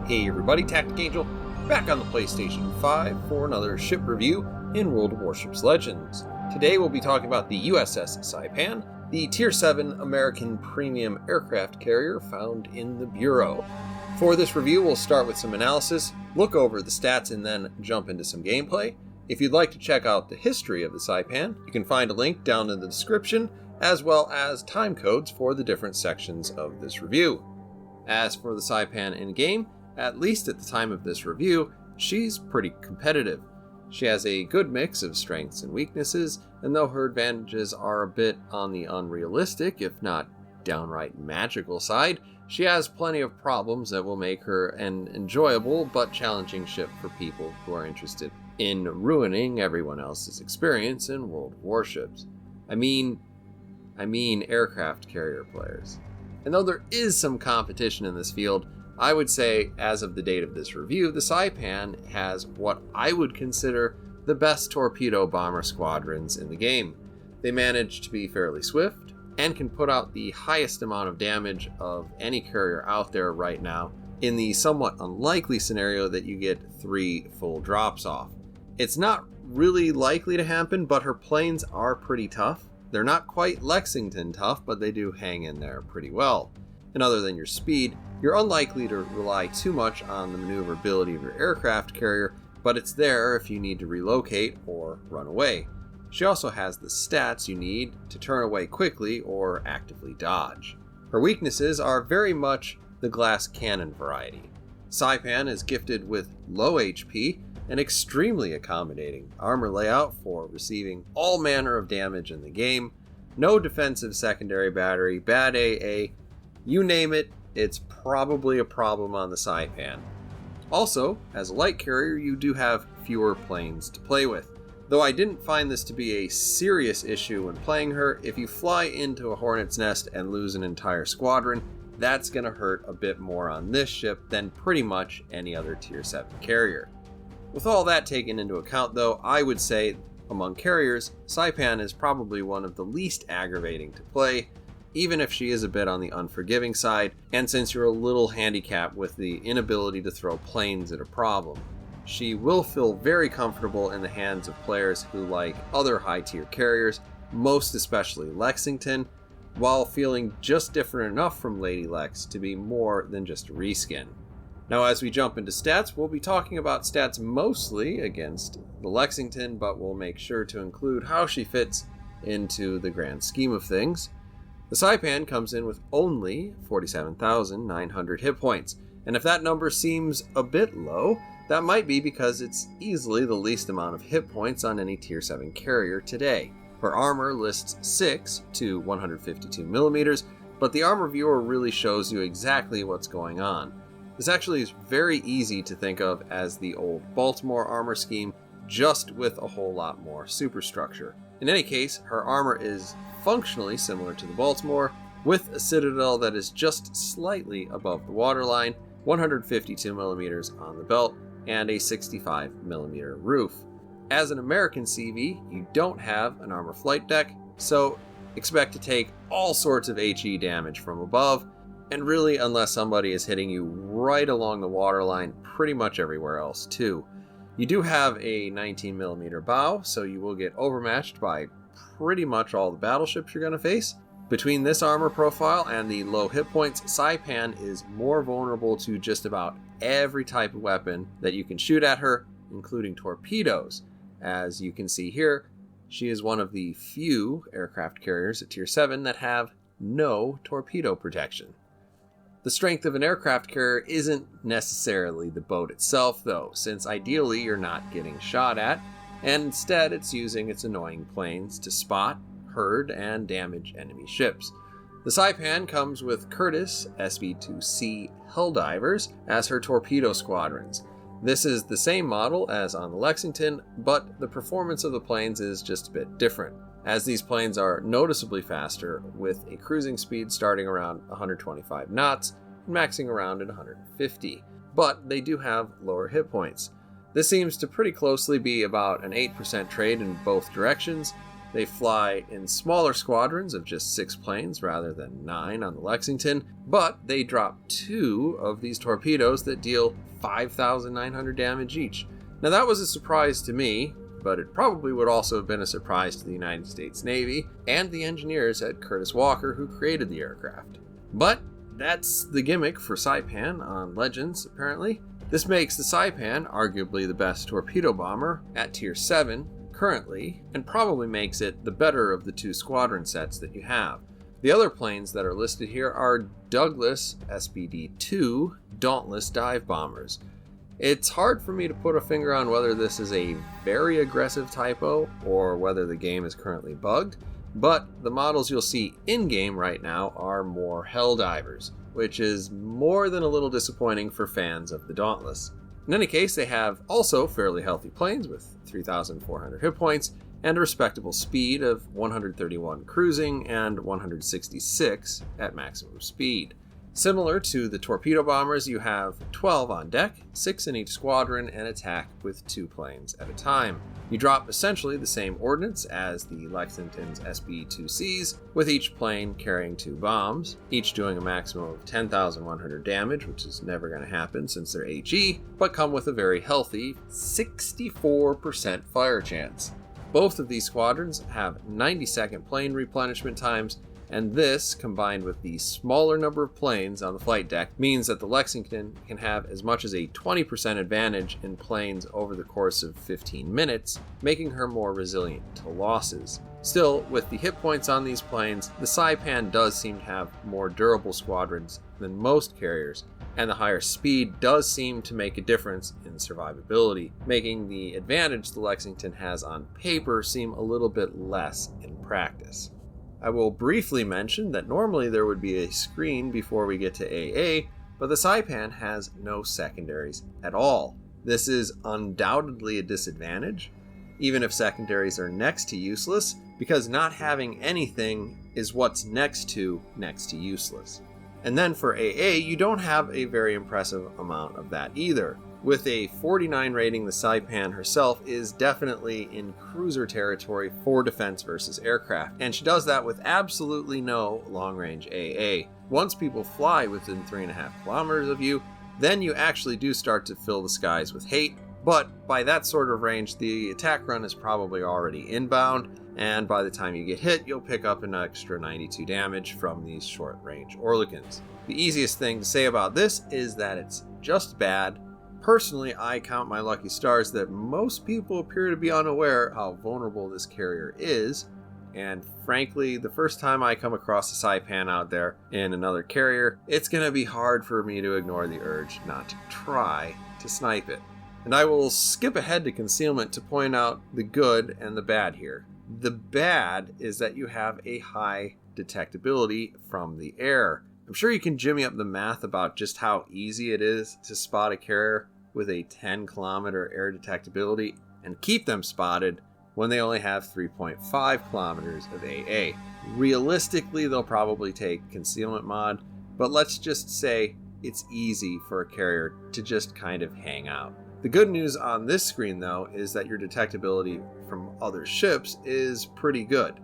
Hey everybody, TacticAngel, back on the PlayStation 5 for another ship review in World of Warships Legends. Today we'll be talking about the USS Saipan, the Tier 7 American premium aircraft carrier found in the Bureau. For this review, we'll start with some analysis, look over the stats, and then jump into some gameplay. If you'd like to check out the history of the Saipan, you can find a link down in the description, as well as time codes for the different sections of this review. As for the Saipan in-game, at least at the time of this review, she's pretty competitive. She has a good mix of strengths and weaknesses, and though her advantages are a bit on the unrealistic, if not downright magical side, she has plenty of problems that will make her an enjoyable but challenging ship for people who are interested in ruining everyone else's experience in World of Warships. I mean aircraft carrier players. And though there is some competition in this field, I would say, as of the date of this review, the Saipan has what I would consider the best torpedo bomber squadrons in the game. They manage to be fairly swift and can put out the highest amount of damage of any carrier out there right now in the somewhat unlikely scenario that you get 3 full drops off. It's not really likely to happen, but her planes are pretty tough. They're not quite Lexington tough, but they do hang in there pretty well. And other than your speed, you're unlikely to rely too much on the maneuverability of your aircraft carrier, but it's there if you need to relocate or run away. She also has the stats you need to turn away quickly or actively dodge. Her weaknesses are very much the glass cannon variety. Saipan is gifted with low HP and extremely accommodating armor layout for receiving all manner of damage in the game, no defensive secondary battery, bad AA, you name it, it's probably a problem on the Saipan. Also, as a light carrier, you do have fewer planes to play with. Though I didn't find this to be a serious issue when playing her, if you fly into a hornet's nest and lose an entire squadron, that's going to hurt a bit more on this ship than pretty much any other Tier 7 carrier. With all that taken into account though, I would say among carriers, Saipan is probably one of the least aggravating to play, even if she is a bit on the unforgiving side, and since you're a little handicapped with the inability to throw planes at a problem. She will feel very comfortable in the hands of players who like other high-tier carriers, most especially Lexington, while feeling just different enough from Lady Lex to be more than just a reskin. Now as we jump into stats, we'll be talking about stats mostly against the Lexington, but we'll make sure to include how she fits into the grand scheme of things. The Saipan comes in with only 47,900 hit points, and if that number seems a bit low, that might be because it's easily the least amount of hit points on any Tier 7 carrier today. Her armor lists 6 to 152 millimeters, but the armor viewer really shows you exactly what's going on. This actually is very easy to think of as the old Baltimore armor scheme, just with a whole lot more superstructure. In any case, her armor is functionally similar to the Baltimore, with a citadel that is just slightly above the waterline, 152 millimeters on the belt, and a 65 millimeter roof. As an American CV, you don't have an armor flight deck, so expect to take all sorts of HE damage from above, and really unless somebody is hitting you right along the waterline, pretty much everywhere else too. You do have a 19 millimeter bow, so you will get overmatched by pretty much all the battleships you're going to face. Between this armor profile and the low hit points, Saipan is more vulnerable to just about every type of weapon that you can shoot at her, including torpedoes. As you can see here, she is one of the few aircraft carriers at Tier 7 that have no torpedo protection. The strength of an aircraft carrier isn't necessarily the boat itself though, since ideally you're not getting shot at, and instead it's using its annoying planes to spot, herd, and damage enemy ships. The Saipan comes with Curtiss SB-2C Helldivers as her torpedo squadrons. This is the same model as on the Lexington, but the performance of the planes is just a bit different, as these planes are noticeably faster with a cruising speed starting around 125 knots and maxing around at 150, but they do have lower hit points. This seems to pretty closely be about an 8% trade in both directions, They fly in smaller squadrons of just 6 planes rather than 9 on the Lexington, but they drop 2 of these torpedoes that deal 5,900 damage each. Now that was a surprise to me, but it probably would also have been a surprise to the United States Navy and the engineers at Curtis Walker who created the aircraft. But that's the gimmick for Saipan on Legends, apparently. This makes the Saipan arguably the best torpedo bomber at Tier 7 currently, and probably makes it the better of the 2 squadron sets that you have. The other planes that are listed here are Douglas SBD-2 Dauntless dive bombers. It's hard for me to put a finger on whether this is a very aggressive typo or whether the game is currently bugged, but the models you'll see in-game right now are more Helldivers, which is more than a little disappointing for fans of the Dauntless. In any case, they have also fairly healthy planes with 3,400 hit points and a respectable speed of 131 cruising and 166 at maximum speed. Similar to the torpedo bombers, you have 12 on deck, 6 in each squadron, and attack with 2 planes at a time. You drop essentially the same ordnance as the Lexington's SB-2Cs, with each plane carrying 2 bombs, each doing a maximum of 10,100 damage, which is never going to happen since they're HE, but come with a very healthy 64% fire chance. Both of these squadrons have 90-second plane replenishment times, and this, combined with the smaller number of planes on the flight deck, means that the Lexington can have as much as a 20% advantage in planes over the course of 15 minutes, making her more resilient to losses. Still, with the hit points on these planes, the Saipan does seem to have more durable squadrons than most carriers, and the higher speed does seem to make a difference in survivability, making the advantage the Lexington has on paper seem a little bit less in practice. I will briefly mention that normally there would be a screen before we get to AA, but the Saipan has no secondaries at all. This is undoubtedly a disadvantage, even if secondaries are next to useless, because not having anything is what's next to useless. And then for AA, you don't have a very impressive amount of that either. With a 49 rating, the Saipan herself is definitely in cruiser territory for defense versus aircraft, and she does that with absolutely no long-range AA. Once people fly within 3.5 kilometers of you, then you actually do start to fill the skies with hate, but by that sort of range, the attack run is probably already inbound, and by the time you get hit, you'll pick up an extra 92 damage from these short-range Oerlikons. The easiest thing to say about this is that it's just bad. Personally, I count my lucky stars that most people appear to be unaware how vulnerable this carrier is, and frankly, the first time I come across a Saipan out there in another carrier, it's going to be hard for me to ignore the urge not to try to snipe it. And I will skip ahead to concealment to point out the good and the bad here. The bad is that you have a high detectability from the air. I'm sure you can jimmy up the math about just how easy it is to spot a carrier with a 10-kilometer air detectability and keep them spotted when they only have 3.5 kilometers of AA. Realistically, they'll probably take concealment mod, but let's just say it's easy for a carrier to just kind of hang out. The good news on this screen, though, is that your detectability from other ships is pretty good.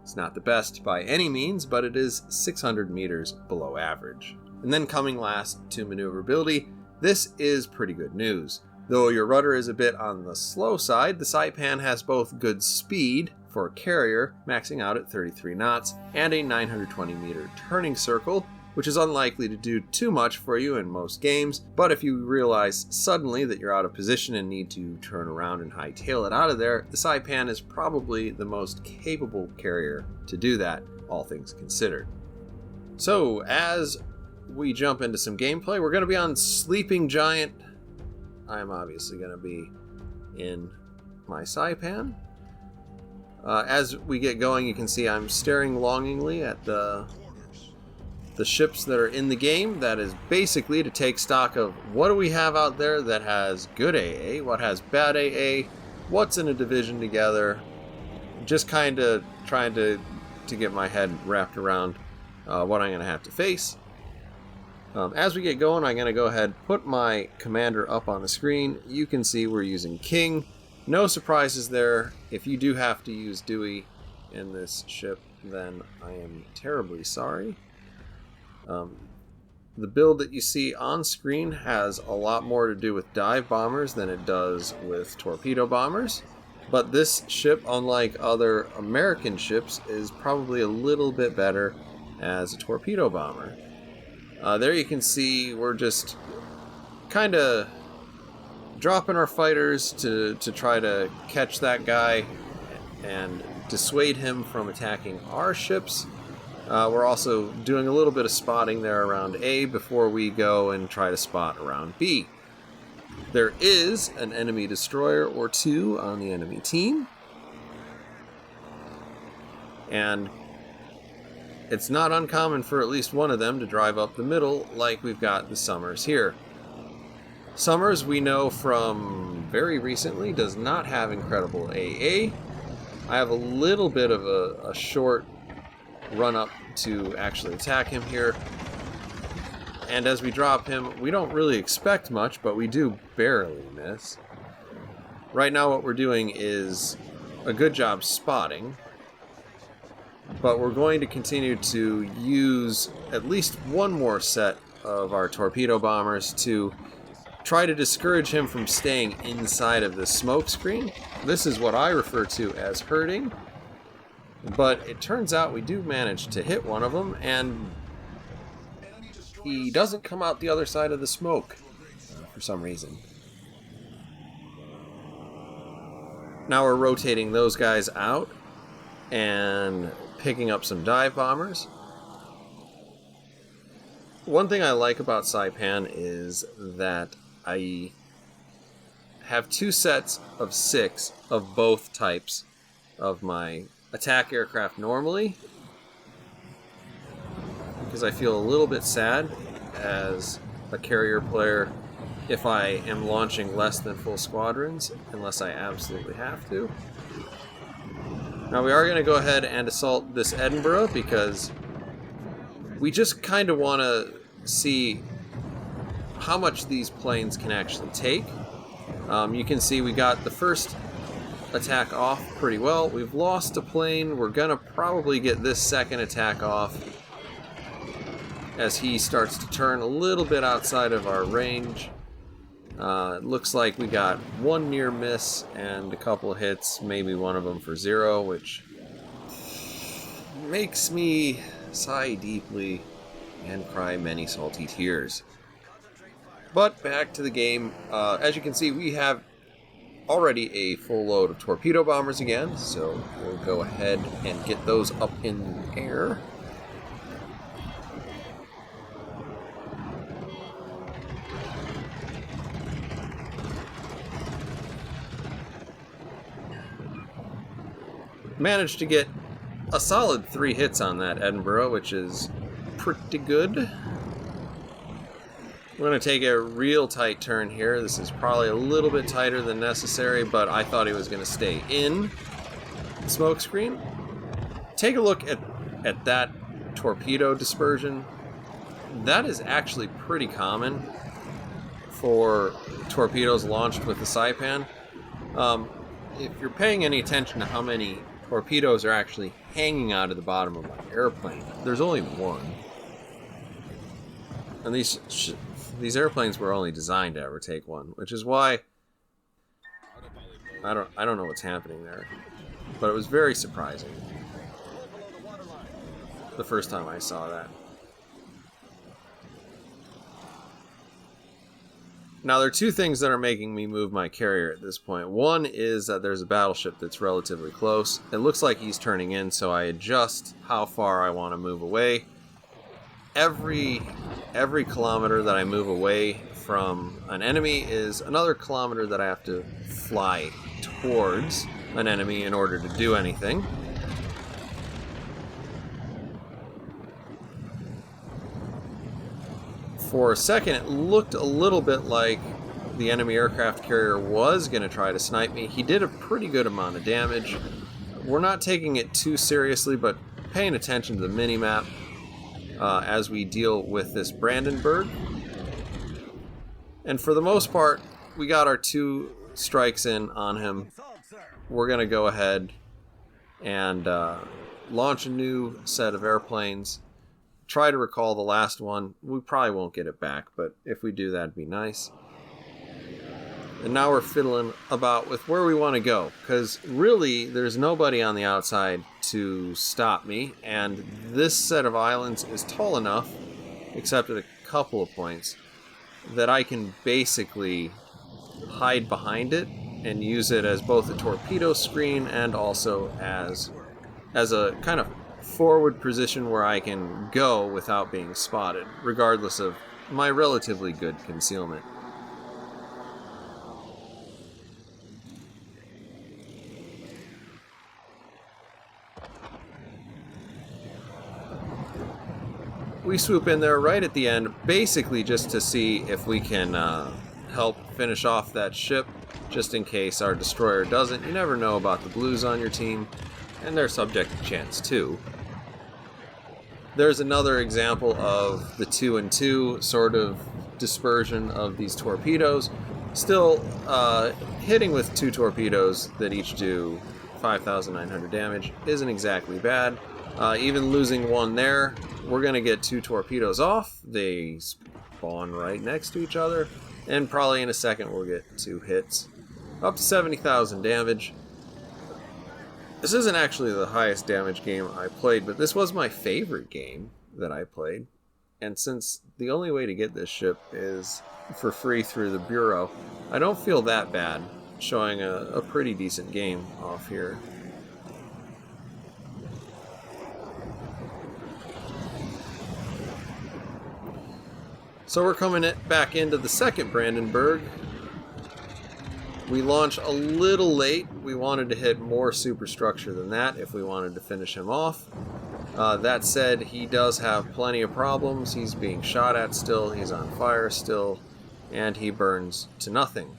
It's not the best by any means, but it is 600 meters below average. And then coming last to maneuverability, this is pretty good news. Though your rudder is a bit on the slow side, the Saipan has both good speed for a carrier, maxing out at 33 knots, and a 920 meter turning circle, which is unlikely to do too much for you in most games, but if you realize suddenly that you're out of position and need to turn around and hightail it out of there, the Saipan is probably the most capable carrier to do that, all things considered. So, as we jump into some gameplay, we're going to be on Sleeping Giant. I'm obviously going to be in my Saipan. As we get going, you can see I'm staring longingly at the ships that are in the game. That is basically to take stock of what do we have out there that has good AA, what has bad AA, what's in a division together. Just kind of trying to get my head wrapped around what I'm going to have to face. As we get going, I'm going to go ahead and put my commander up on the screen. You can see we're using King. No surprises there. If you do have to use Dewey, in this ship, then I am terribly sorry. The build that you see on screen has a lot more to do with dive bombers than it does with torpedo bombers. But this ship, unlike other American ships, is probably a little bit better as a torpedo bomber. There you can see we're just kind of dropping our fighters to try to catch that guy and dissuade him from attacking our ships. We're also doing a little bit of spotting there around A before we go and try to spot around B. There is an enemy destroyer or two on the enemy team. And it's not uncommon for at least one of them to drive up the middle like we've got the Summers here. Summers, we know from very recently, does not have incredible AA. I have a little bit of a short run up to actually attack him here. And as we drop him, we don't really expect much, but we do barely miss. Right now what we're doing is a good job spotting, but we're going to continue to use at least one more set of our torpedo bombers to try to discourage him from staying inside of the smoke screen. This is what I refer to as hurting, but it turns out we do manage to hit one of them, and he doesn't come out the other side of the smoke for some reason. Now we're rotating those guys out and picking up some dive bombers. One thing I like about Saipan is that I have two sets of 6 of both types of my attack aircraft normally, because I feel a little bit sad as a carrier player if I am launching less than full squadrons, unless I absolutely have to. Now we are going to go ahead and assault this Edinburgh because we just kind of want to see how much these planes can actually take. You can see we got the first attack off pretty well. We've lost a plane. We're going to probably get this second attack off as he starts to turn a little bit outside of our range. It looks like we got one near miss and a couple of hits, maybe one of them for 0, which makes me sigh deeply and cry many salty tears. But back to the game. As you can see, we have already a full load of torpedo bombers again, so we'll go ahead and get those up in the air. Managed to get a solid 3 hits on that Edinburgh, which is pretty good. We're going to take a real tight turn here. This is probably a little bit tighter than necessary, but I thought he was going to stay in the smoke screen. Take a look at that torpedo dispersion. That is actually pretty common for torpedoes launched with the Saipan. If you're paying any attention to how many torpedoes are actually hanging out of the bottom of my airplane, there's only one. And these airplanes were only designed to ever take one, which is why I don't know what's happening there. But it was very surprising the first time I saw that. Now, there are two things that are making me move my carrier at this point. One is that there's a battleship that's relatively close. It looks like he's turning in, so I adjust how far I want to move away. Every kilometer that I move away from an enemy is another kilometer that I have to fly towards an enemy in order to do anything. For a second, it looked a little bit like the enemy aircraft carrier was going to try to snipe me. He did a pretty good amount of damage. We're not taking it too seriously, but paying attention to the mini-map as we deal with this Brandenburg. And for the most part, we got our 2 strikes in on him. We're going to go ahead and launch a new set of airplanes. Try to recall the last one. We probably won't get it back, but if we do, that'd be nice. And now we're fiddling about with where we want to go, because really there's nobody on the outside to stop me, and this set of islands is tall enough, except at a couple of points, that I can basically hide behind it and use it as both a torpedo screen and also as a kind of forward position where I can go without being spotted, regardless of my relatively good concealment. We swoop in there right at the end, basically just to see if we can help finish off that ship, just in case our destroyer doesn't. You never know about the blues on your team, and they're subject to chance too. There's another example of the 2 and 2 sort of dispersion of these torpedoes. Still, hitting with 2 torpedoes that each do 5,900 damage isn't exactly bad. Even losing one there, we're going to get 2 torpedoes off. They spawn right next to each other, and probably in a second we'll get 2 hits. Up to 70,000 damage. This isn't actually the highest damage game I played, but this was my favorite game that I played. And since the only way to get this ship is for free through the Bureau, I don't feel that bad showing a pretty decent game off here. So we're coming back into the second Brandenburg. We launch a little late. We wanted to hit more superstructure than that if we wanted to finish him off. That said, he does have plenty of problems. He's being shot at still, he's on fire still, and he burns to nothing.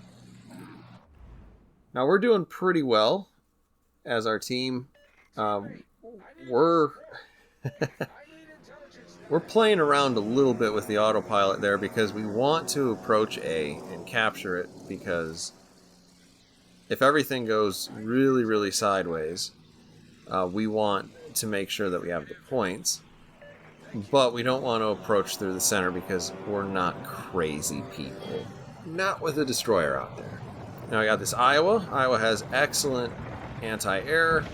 Now we're doing pretty well as our team. We're playing around a little bit with the autopilot there because we want to approach A and capture it, because if everything goes really, really sideways, we want to make sure that we have the points, but we don't want to approach through the center because we're not crazy people. Not with a destroyer out there. Now I got this Iowa. Iowa has excellent anti-air.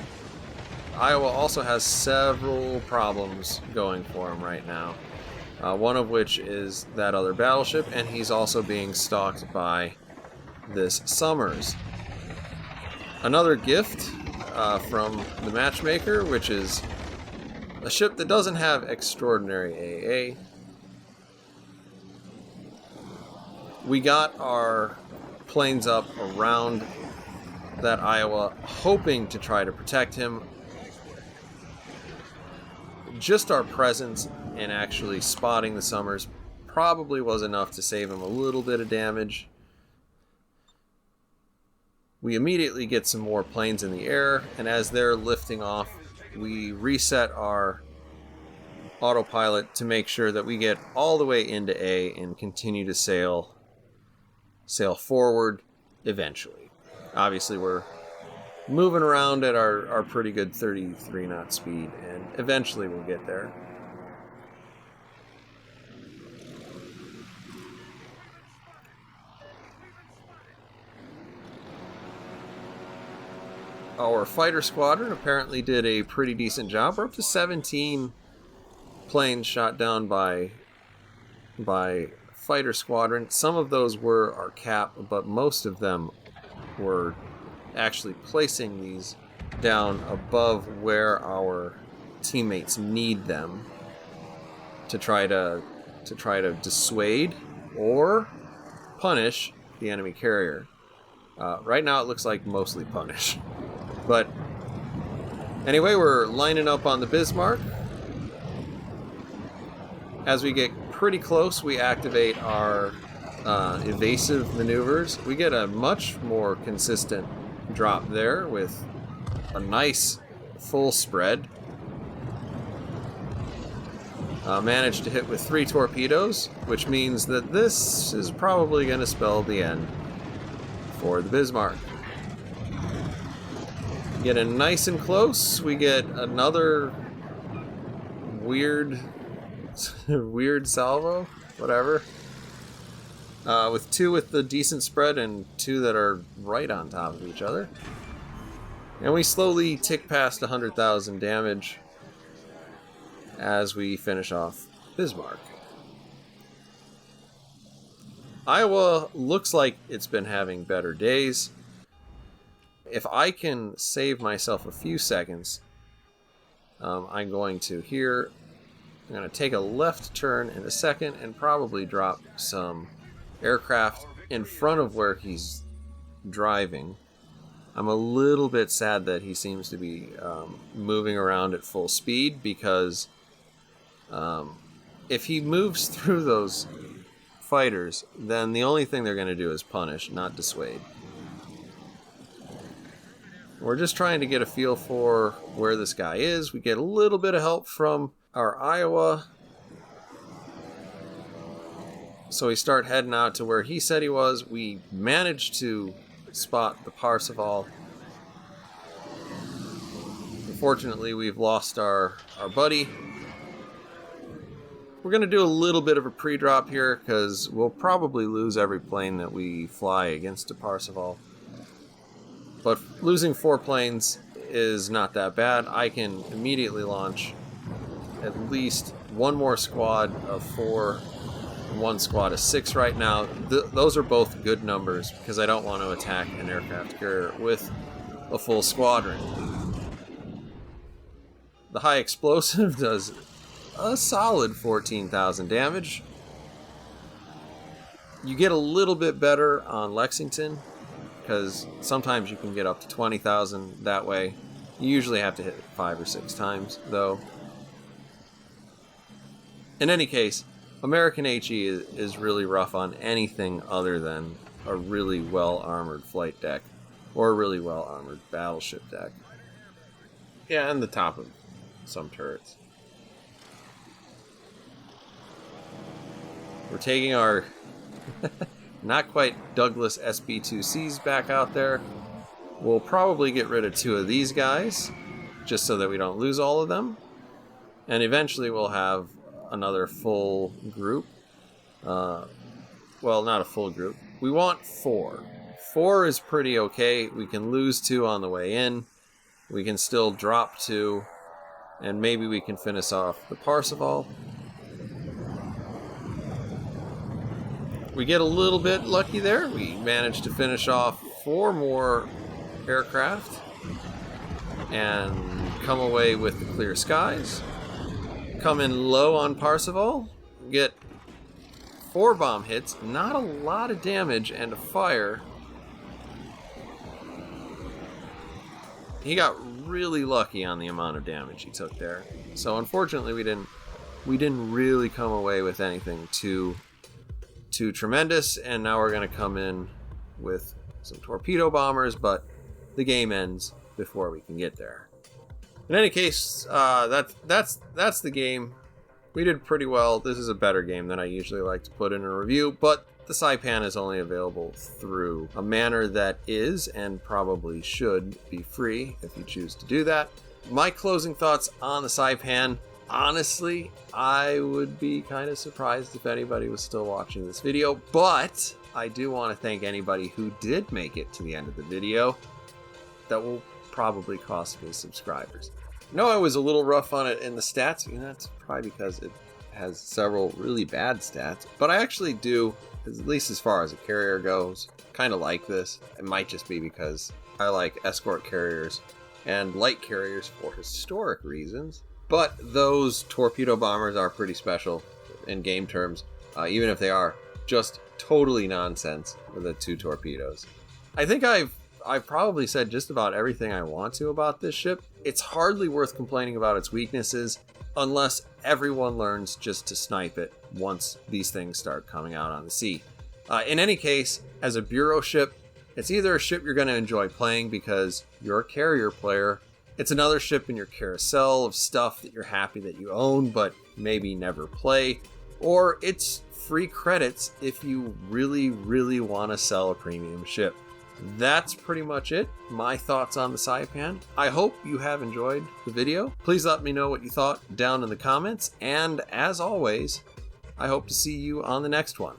Iowa also has several problems going for him right now. One of which is that other battleship, and he's also being stalked by this Summers. Another gift from the matchmaker, which is a ship that doesn't have extraordinary AA. We got our planes up around that Iowa, hoping to try to protect him. Just our presence and actually spotting the Summers probably was enough to save him a little bit of damage. We immediately get some more planes in the air, and as they're lifting off, we reset our autopilot to make sure that we get all the way into A and continue to sail forward eventually. Obviously, we're moving around at our pretty good 33 knot speed, and eventually we'll get there. Our fighter squadron apparently did a pretty decent job. We're up to 17 planes shot down by fighter squadron. Some of those were our cap, but most of them were actually placing these down above where our teammates need them to try to dissuade or punish the enemy carrier. Right now it looks like mostly punish. But anyway, we're lining up on the Bismarck. As we get pretty close, we activate our evasive maneuvers. We get a much more consistent drop there with a nice full spread. Managed to hit with 3 torpedoes, which means that this is probably going to spell the end for the Bismarck. Getting nice and close. We get another weird salvo, whatever. With two with the decent spread and two that are right on top of each other. And we slowly tick past 100,000 damage as we finish off Bismarck. Iowa looks like it's been having better days. If I can save myself a few seconds, I'm going to here. I'm going to take a left turn in a second and probably drop some aircraft in front of where he's driving. I'm a little bit sad that he seems to be moving around at full speed, because if he moves through those fighters, then the only thing they're going to do is punish, not dissuade. We're just trying to get a feel for where this guy is. We get a little bit of help from our Iowa. So we start heading out to where he said he was. We managed to spot the Parsifal. Unfortunately, we've lost our buddy. We're going to do a little bit of a pre-drop here, because we'll probably lose every plane that we fly against a Parsifal. But losing 4 planes is not that bad. I can immediately launch at least one more squad of 4, one squad of 6 right now. Those are both good numbers, because I don't want to attack an aircraft carrier with a full squadron. The high explosive does a solid 14,000 damage. You get a little bit better on Lexington, because sometimes you can get up to 20,000 that way. You usually have to hit it 5 or 6 times, though. In any case, American HE is really rough on anything other than a really well-armored flight deck, or a really well-armored battleship deck. Yeah, and the top of some turrets. We're taking our not quite Douglas SB-2Cs back out there. We'll probably get rid of 2 of these guys, just so that we don't lose all of them. And eventually we'll have another full group. Well, not a full group. We want 4. 4 is pretty okay. We can lose 2 on the way in. We can still drop 2. And maybe we can finish off the Parsifal. We get a little bit lucky there. We managed to finish off 4 more aircraft and come away with the clear skies. Come in low on Parsifal. Get 4 bomb hits, not a lot of damage, and a fire. He got really lucky on the amount of damage he took there. So unfortunately we didn't really come away with anything too tremendous, and now we're going to come in with some torpedo bombers, but the game ends before we can get there. In any case, that's the game. We did pretty well. This is a better game than I usually like to put in a review, but the Saipan is only available through a manner that is, and probably should, be free if you choose to do that. My closing thoughts on the Saipan. Honestly, I would be kind of surprised if anybody was still watching this video, but I do want to thank anybody who did make it to the end of the video. That will probably cost me subscribers. No, I was a little rough on it in the stats. That's probably because it has several really bad stats, but I actually do, at least as far as a carrier goes, kind of like this. It might just be because I like escort carriers and light carriers for historic reasons. But those torpedo bombers are pretty special in game terms, even if they are just totally nonsense with the 2 torpedoes. I think I've probably said just about everything I want to about this ship. It's hardly worth complaining about its weaknesses unless everyone learns just to snipe it once these things start coming out on the sea. In any case, as a bureau ship, it's either a ship you're going to enjoy playing because you're a carrier player. It's another ship in your carousel of stuff that you're happy that you own, but maybe never play. Or it's free credits if you really, really want to sell a premium ship. that's pretty much it. My thoughts on the Saipan. I hope you have enjoyed the video. Please let me know what you thought down in the comments. And as always, I hope to see you on the next one.